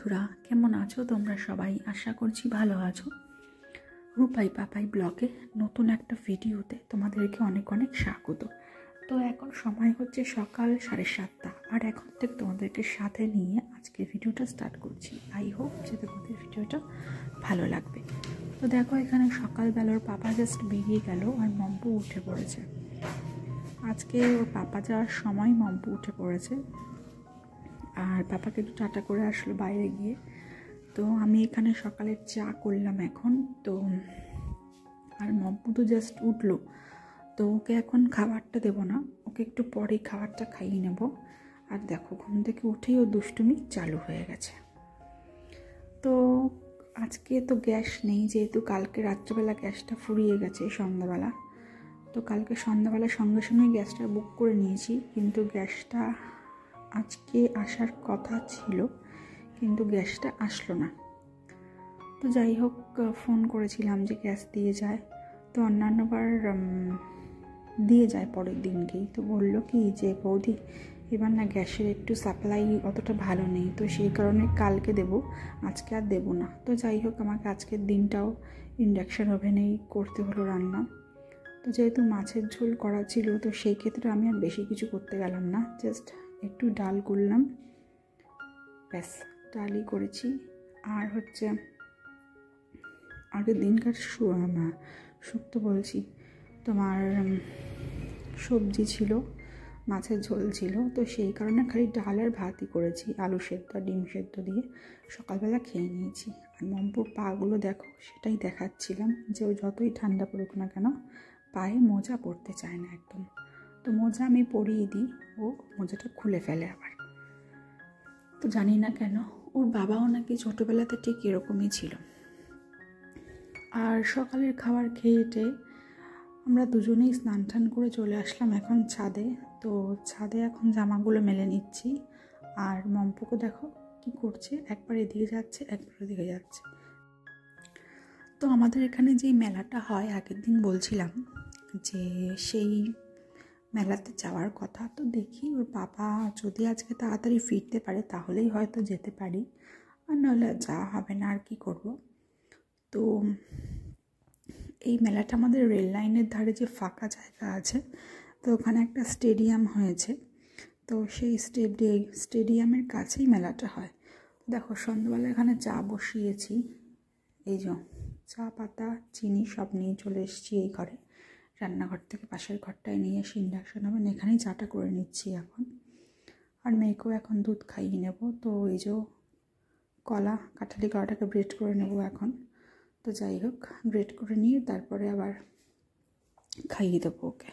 বন্ধুরা, কেমন আছো তোমরা সবাই? আশা করছি ভালো আছো। রূপাই পাপাই ব্লগে নতুন একটা ভিডিওতে তোমাদেরকে অনেক অনেক স্বাগত। তো এখন সময় হচ্ছে সকাল 7:30, আর এখন থেকে তোমাদেরকে সাথে নিয়ে আজকে ভিডিওটা স্টার্ট করছি। আই হোপ যে তোমাদের ভিডিওটা ভালো লাগবে। তো দেখো, এখানে সকালবেলার পাপা জাস্ট বেরিয়ে গেল আর মম্পু উঠে পড়েছে। আজকে ওর পাপা যাওয়ার সময় মম্পু উঠে পড়েছে, আর পাপাকে একটু টাটা করে আসলো বাইরে গিয়ে। তো আমি এখানে সকালের চা করলাম এখন। তো আর মম্পু তো জাস্ট উঠলো, তো ওকে এখন খাবারটা দেবো না, ওকে একটু পরেই খাবারটা খাইয়ে নেব। আর দেখো, ঘুম থেকে উঠেই ও দুষ্টুমি চালু হয়ে গেছে। তো আজকে তো গ্যাস নেই, যেহেতু কালকে রাত্রেবেলা গ্যাসটা ফুরিয়ে গেছে সন্ধ্যাবেলা। তো কালকে সন্ধ্যাবেলা সঙ্গে সঙ্গে গ্যাসটা বুক করে নিয়েছি, কিন্তু গ্যাসটা আজকে আসার কথা ছিল, কিন্তু গ্যাসটা আসলো না। তো যাই হোক, ফোন করেছিলাম যে গ্যাস দিয়ে যায়। তো অন্যান্যবার দিয়ে যায় পরের দিনকেই। তো বললো কি যে বৌদি, এবার না গ্যাসের একটু সাপ্লাই অতটা ভালো নেই, তো সেই কারণে কালকে দেবো, আজকে আর দেবো না। তো যাই হোক, আমাকে আজকের দিনটাও ইন্ডাকশান ওভেনেই করতে হলো রান্না। তো যেহেতু মাছের ঝোল করা ছিল, তো সেই ক্ষেত্রে আমি আর বেশি কিছু করতে গেলাম না, জাস্ট একটু ডাল করলাম, ব্যাস ডালই করেছি। আর হচ্ছে আগের দিনকার শুক্তো বলছি, তোমার সবজি ছিল, মাছের ঝোল ছিল, তো সেই কারণে খালি ডাল আর ভাতই করেছি, আলু সেদ্ধ ডিম সেদ্ধ দিয়ে সকালবেলা খেয়ে নিয়েছি। আর মম্পুর পাগুলো দেখো, সেটাই দেখাচ্ছিলাম যে ও যতই ঠান্ডা পড়ুক না কেন পায়ে মোজা পরতে চায় না একদম। তো মোজা আমি পরিয়ে দিই, ও মোজাটা খুলে ফেলে আবার। তো জানি না কেন, ওর বাবাও নাকি ছোটোবেলাতে ঠিক এরকমই ছিল। আর সকালের খাবার খেয়েটে আমরা দুজনেই স্নান টান করে চলে আসলাম এখন ছাদে। তো ছাদে এখন জামাগুলো মেলে নিচ্ছি। আর মম্পুকে দেখো কি করছে, একবার এদিকে যাচ্ছে একবার ওদিকে যাচ্ছে। তো আমাদের এখানে যেই মেলাটা হয়, আগের দিন বলছিলাম যে সেই মেলাতে যাওয়ার কথা। তো দেখি ওর বাবা যদি আজকে তাড়াতাড়ি ফিরতে পারে তাহলেই হয়তো যেতে পারি, আর নাহলে যাওয়া হবে না, আর কি করব। তো এই মেলাটা আমাদের রেল লাইনের ধারে যে ফাঁকা জায়গা আছে, তো ওখানে একটা স্টেডিয়াম হয়েছে, তো সেই স্টেডিয়ামের কাছেই মেলাটা হয়। দেখো, সন্ধ্যাবেলা এখানে চা বসিয়েছি, এই যে চা পাতা চিনি সব নিয়ে চলে এসেছি এই ঘরে। রান্নাঘর থেকে পাশের ঘরটায় নিয়ে এসে ইন্ডাকশন ওভেন এখানেই চাটা করে নিচ্ছি এখন। আর মেয়েকেও এখন দুধ খাইয়ে নেব। তো এই যে কাঁঠালি কলাটাকে ব্রেড করে নেব এখন। তো যাই হোক, ব্রেড করে নিয়ে তারপরে আবার খাইয়ে দেবো ওকে।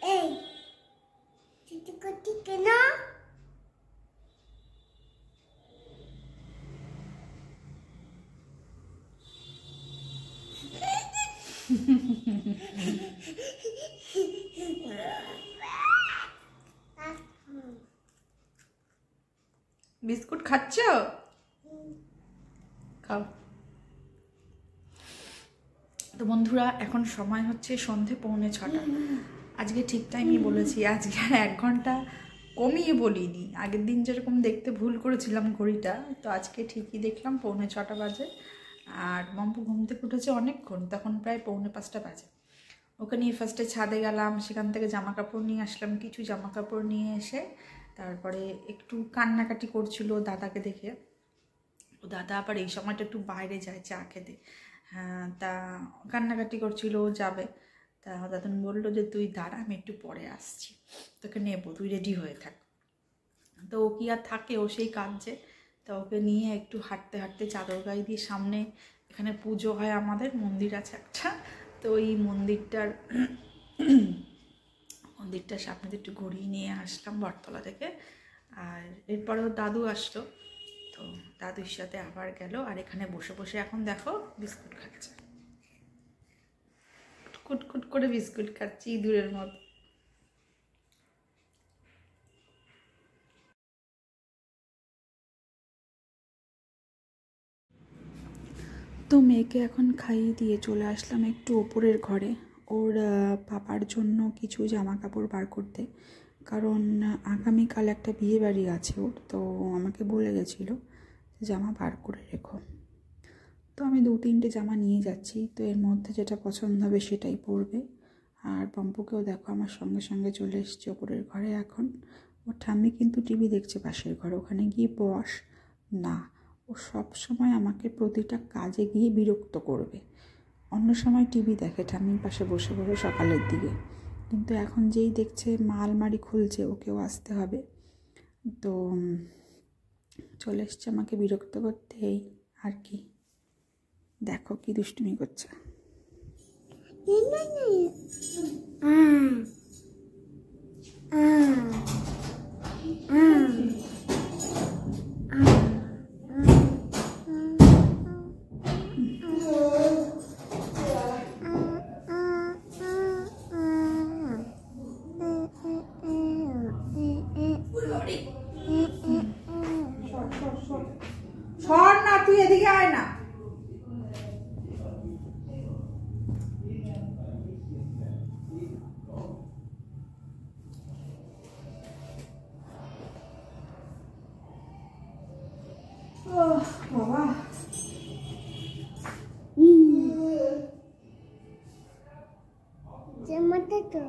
এই চিটিকুটি কেন? বিস্কুট খাচ্ছ? খাও। তো বন্ধুরা, এখন সময় হচ্ছে সন্ধে 6:45। আজকে ঠিক টাইমই বলেছি, আজকে আর 1 ঘন্টা কমিয়ে বলিনি। আগের দিন যেরকম দেখতে ভুল করেছিলাম ঘড়িটা, তো আজকে ঠিকই দেখলাম 6:45 বাজে। আর মম্পু ঘুম থেকে উঠেছে অনেকক্ষণ, তখন প্রায় 4:45 বাজে। ওকে নিয়ে ফার্স্টে ছাদে গেলাম, সেখান থেকে জামা কাপড় নিয়ে আসলাম, কিছু জামা কাপড় নিয়ে এসে তারপরে একটু কান্নাকাটি করছিল দাদাকে দেখে। ও দাদা আবার এই সময়টা একটু বাইরে যায় চা খেতে। হ্যাঁ, তা কান্নাকাটি করছিল, ও যাবে। তা দাদন বললো যে তুই দাঁড়া, আমি একটু পরে আসছি, তোকে নেবো, তুই রেডি হয়ে থাক। তো ও কি আর থাকে, ও সেই কাঁদছে। তা ওকে নিয়ে একটু হাঁটতে হাঁটতে চাদর গায়ে দিয়ে সামনে এখানে পুজো হয়, আমাদের মন্দির আছে একটা, তো ওই মন্দিরটার সামনে একটু ঘুরিয়ে নিয়ে আসলাম বটতলা থেকে। আর এরপরেও দাদু আসলো, তো দাদুর সাথে আবার গেল। আর এখানে বসে বসে এখন দেখো বিস্কুট খাচ্ছে। কুটকুট করে বিস্কুট খাচ্ছি ইঁদুরের মতো। তো মেয়েকে এখন খাইয়ে দিয়ে চলে আসলাম একটু ওপরের ঘরে, ওর পাপার জন্য কিছু জামা কাপড় বার করতে, কারণ আগামীকাল একটা বিয়ে বাড়ি আছে ওর। তো আমাকে বলে গেছিলো জামা বার করে রেখো। তো আমি 2-3টে জামা নিয়ে যাচ্ছি, তো এর মধ্যে যেটা পছন্দ হবে সেটাই পরবে। আর পম্পুকেও দেখো আমার সঙ্গে সঙ্গে চলে এসছে ওপরের ঘরে এখন। ওর ঠাম্মি কিন্তু টিভি দেখছে পাশের ঘরে, ওখানে গিয়ে বস না। ও সব সময় আমাকে প্রতিটা কাজে গিয়ে বিরক্ত করবে। অন্য সময় টিভি দেখে ঠাম্মির পাশে বসে বসে সকালের দিকে, কিন্তু এখন যেই দেখছে মা আলমারি খুলছে ওকেও আসতে হবে, তো চলে এসছে আমাকে বিরক্ত করতে। এই আর কি, দেখো কি দুষ্টুমি করছে। সর না, তুই এদিকে আয় না। বাবা জামাটা তো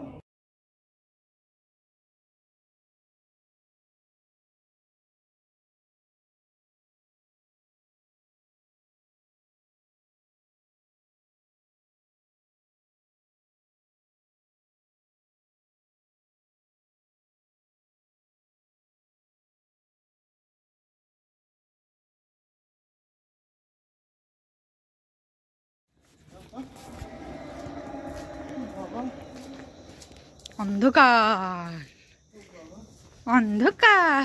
অন্ধকার অন্ধকার।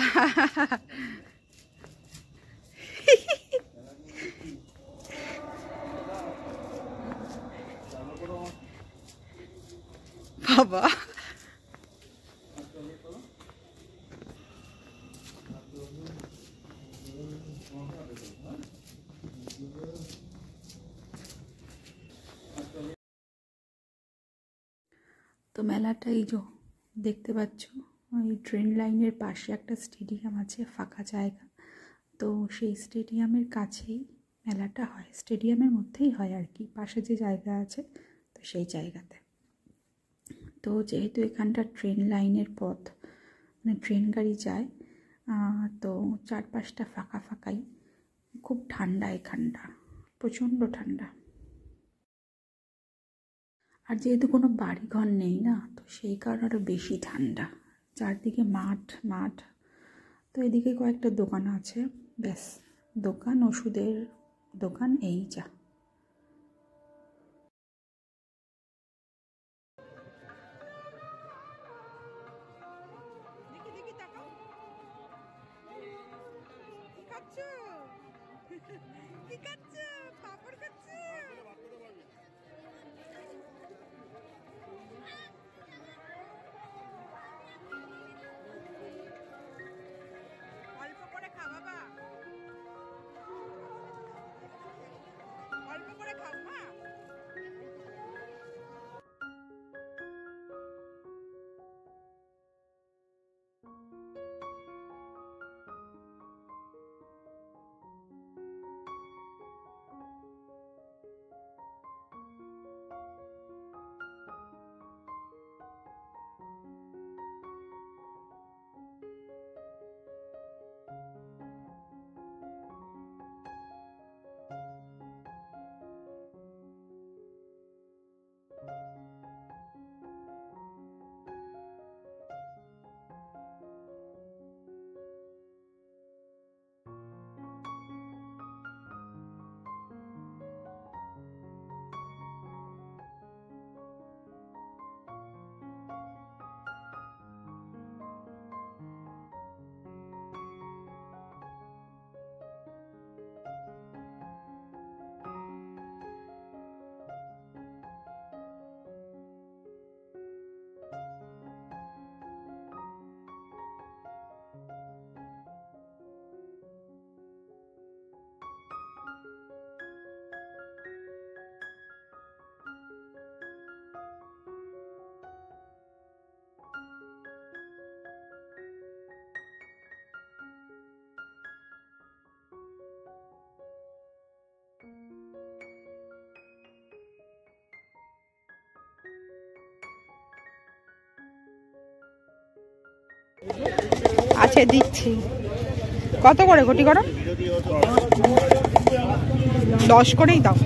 বাবা তো মেলাটা এই যে দেখতে পাচ্ছ, ওই ট্রেন লাইনের পাশে একটা স্টেডিয়াম আছে, ফাঁকা জায়গা। তো সেই স্টেডিয়ামের কাছেই মেলাটা হয়, স্টেডিয়ামের মধ্যেই হয় আর কি, পাশে যে জায়গা আছে তো সেই জায়গাতে। তো যেহেতু এখানটা ট্রেন লাইনের পথ, মানে ট্রেন গাড়ি যায়, তো চারপাশটা ফাঁকা ফাঁকাই, খুব ঠান্ডা এখানটা, প্রচণ্ড ঠান্ডা। আর যেহেতু কোনো বাড়িঘর নেই না, তো সেই কারণে আরও বেশি ঠান্ডা, চারদিকে মাঠ মাঠ। তো এদিকে কয়েকটা দোকান আছে, ব্যাস দোকান, ওষুধের দোকান, এই যা। আছে দিচ্ছি। কত করে ঘটি করো? 10 করেই দাও।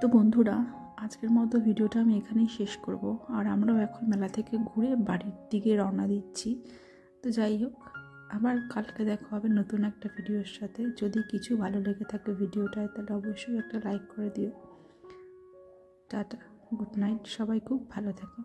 তো বন্ধুরা, আজকের মতো ভিডিওটা আমি এখানেই শেষ করব। আর আমরাও এখন মেলা থেকে ঘুরে বাড়ির দিকে রওনা দিচ্ছি। তো যাই হোক, আবার কালকে দেখা হবে নতুন একটা ভিডিওর সাথে। যদি কিছু ভালো লেগে থাকে ভিডিওটায়, তাহলে অবশ্যই একটা লাইক করে দিও। টাটা, গুড নাইট, সবাই খুব ভালো থেকো।